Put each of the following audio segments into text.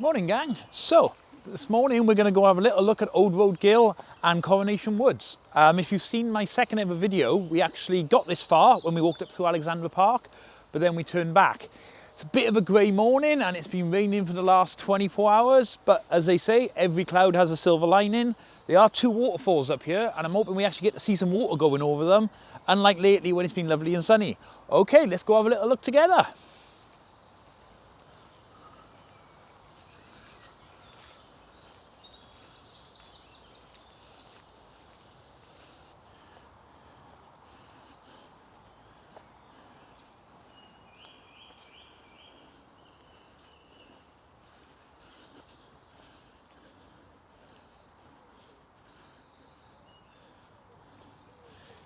Morning gang. So this morning we're going to go have a little look at Old Roar Gill and Coronation Woods. If you've seen my second ever video, we actually got this far when we walked up through Alexandra Park, but then we turned back. It's a bit of a grey morning and it's been raining for the last 24 hours, but as they say, every cloud has a silver lining. There are two waterfalls up here and I'm hoping we actually get to see some water going over them, unlike lately when it's been lovely and sunny. Okay, let's go have a little look together.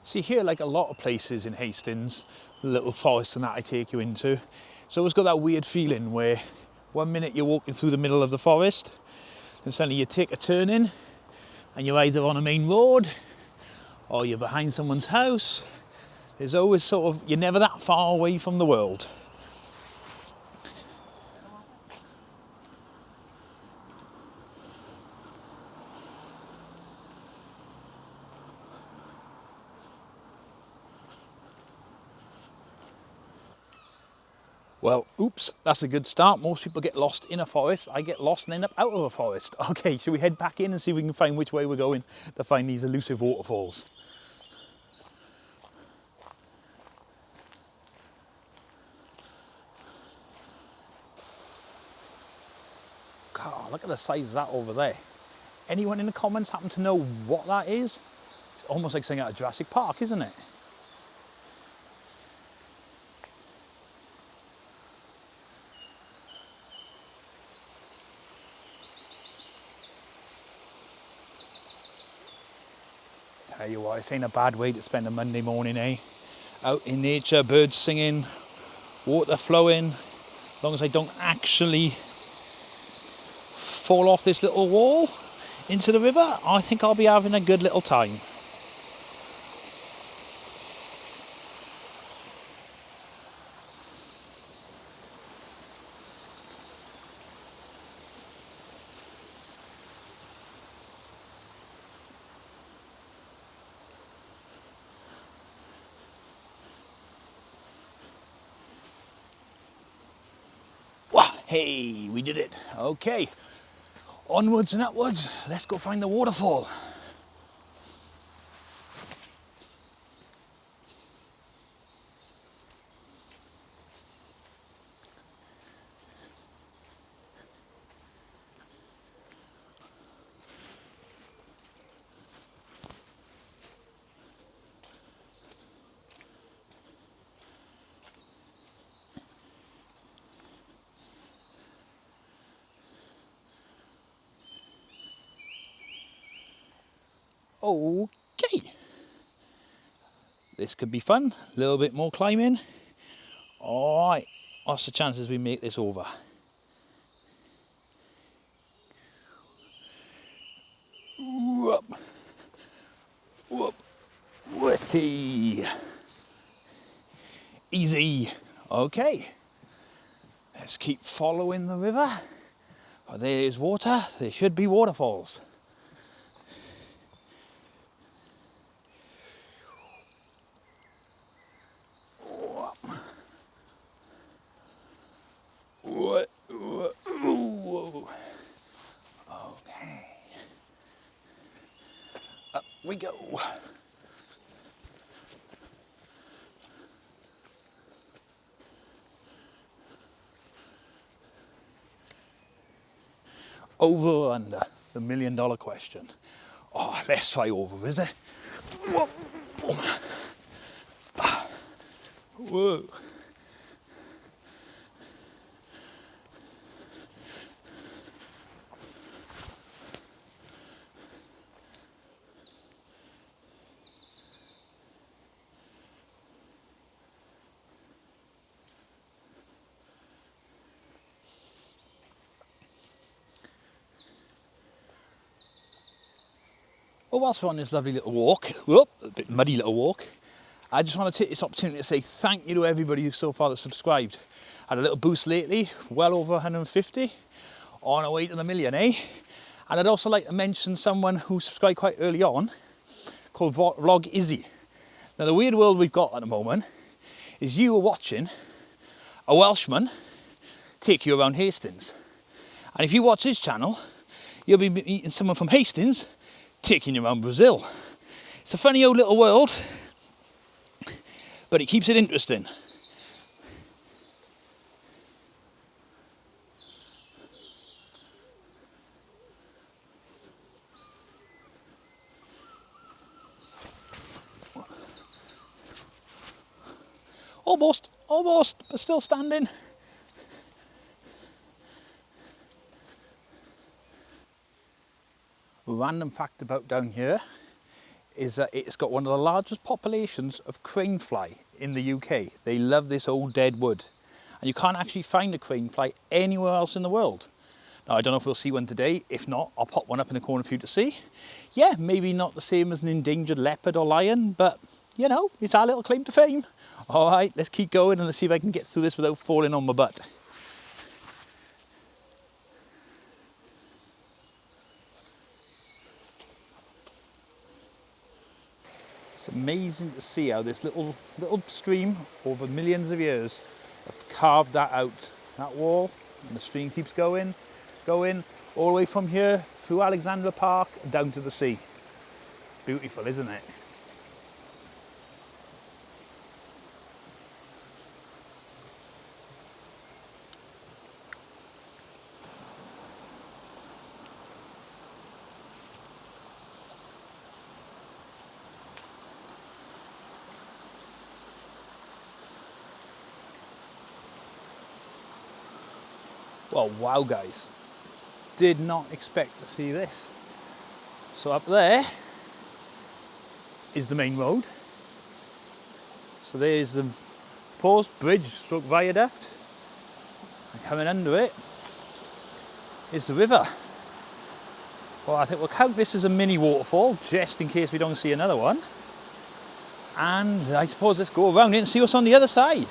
See here, like a lot of places in Hastings, little forests and that I take you into, it's always got that weird feeling where one minute you're walking through the middle of the forest and suddenly you take a turn in and you're either on a main road or you're behind someone's house. There's always sort of, you're never that far away from the world. Well, oops, that's a good start. Most people get lost in a forest. I get lost and end up out of a forest. Okay, should we head back in and see if we can find which way we're going to find these elusive waterfalls? God, look at the size of that over there. Anyone in the comments happen to know what that is? It's almost like something out of Jurassic Park, isn't it? Tell you what, this ain't a bad way to spend a Monday morning, eh? Out in nature, birds singing, water flowing. As long as I don't actually fall off this little wall into the river, I think I'll be having a good little time. Hey, we did it. Okay, onwards and upwards. Let's go find the waterfall. Okay, this could be fun. A little bit more climbing. All right, what's the chances we make this over? Whoop, whoop, whoopee. Easy. Okay, let's keep following the river. Oh, there's water. There should be waterfalls. Okay, up we go. Over or under, the $1 million question. Oh, let's try over, is it? Whoa. Whoa. Well, whilst we're on this lovely little walk, a bit muddy little walk, I just want to take this opportunity to say thank you to everybody who so far has subscribed. Had a little boost lately, well over 150. on our way to the million, eh? And I'd also like to mention someone who subscribed quite early on, called Vlog Izzy. Now the weird world we've got at the moment is you are watching a Welshman take you around Hastings. And if you watch his channel, you'll be meeting someone from Hastings taking you around Brazil. It's a funny old little world, but it keeps it interesting. Almost, but still standing. A random fact about down here is that it's got one of the largest populations of cranefly in the UK. They love this old dead wood. And you can't actually find a cranefly anywhere else in the world. Now, I don't know if we'll see one today. If not, I'll pop one up in the corner for you to see. Yeah, maybe not the same as an endangered leopard or lion, but you know, it's our little claim to fame. All right, let's keep going and let's see if I can get through this without falling on my butt. It's amazing to see how this little stream over millions of years have carved that out, that wall, and the stream keeps going all the way from here through Alexandra Park down to the sea. Beautiful, isn't it? Well, wow guys, did not expect to see this. So up there is the main road. So there's the proposed bridge stroke viaduct. And coming under it is the river. Well, I think we'll count this as a mini waterfall, just in case we don't see another one. And I suppose let's go around it and see what's on the other side.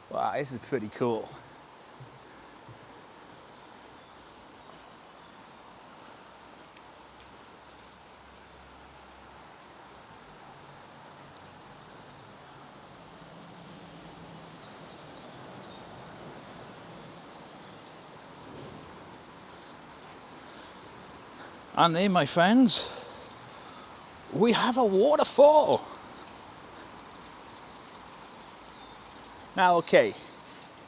Wow, this is pretty cool. And there, my friends, we have a waterfall. Now, okay,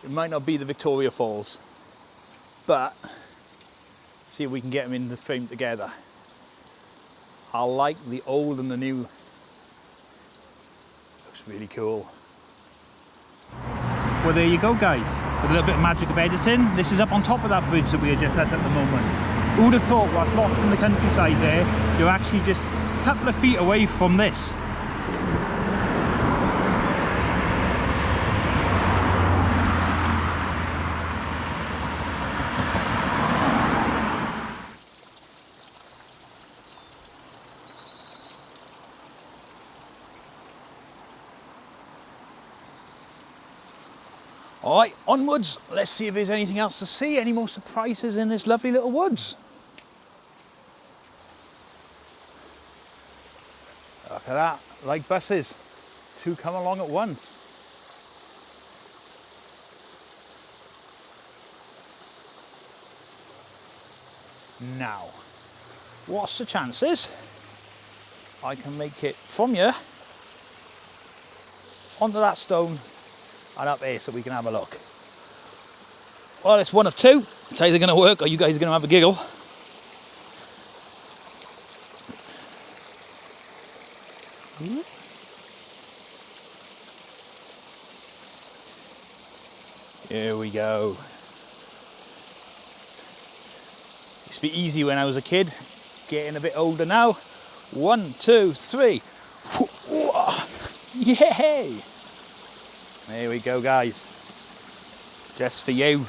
it might not be the Victoria Falls, but see if we can get them in the frame together. I like the old and the new. Looks really cool. Well, there you go, guys. With a little bit of magic of editing. This is up on top of that bridge that we are just at the moment. Who'd have thought, whilst lost in the countryside there, you're actually just a couple of feet away from this. All right, onwards. Let's see if there's anything else to see, any more surprises in this lovely little woods. Look at that, like buses, two come along at once. Now, what's the chances I can make it from here onto that stone and up here so we can have a look? Well, it's one of two. It's either going to work or you guys are going to have a giggle. Here we go. Used to be easy when I was a kid, getting a bit older now. 1, 2, 3. Yay! There we go, guys. Just for you.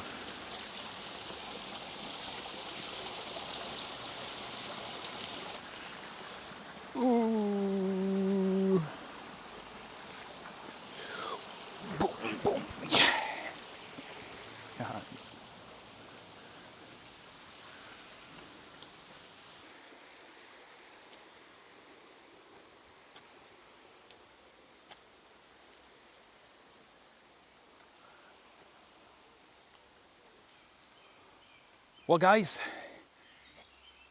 Well guys,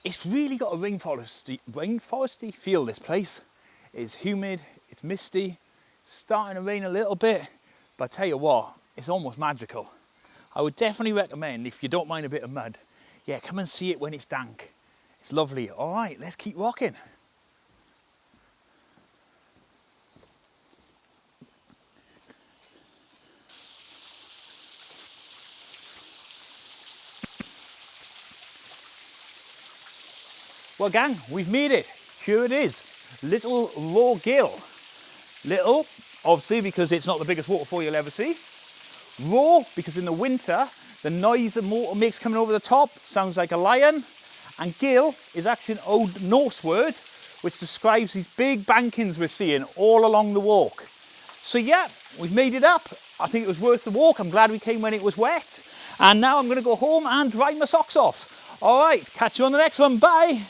it's really got a rainforesty feel, this place. It's humid, it's misty, starting to rain a little bit, but I tell you what, it's almost magical. I would definitely recommend, if you don't mind a bit of mud, yeah, come and see it when it's dank. It's lovely. All right, let's keep rocking. Well gang, we've made it. Here it is, Little Roar Gill. Little, obviously, because it's not the biggest waterfall you'll ever see. Roar, because in the winter, the noise the motor makes coming over the top sounds like a lion. And gill is actually an Old Norse word, which describes these big bankings we're seeing all along the walk. So yeah, we've made it up. I think it was worth the walk. I'm glad we came when it was wet. And now I'm gonna go home and dry my socks off. All right, catch you on the next one, bye.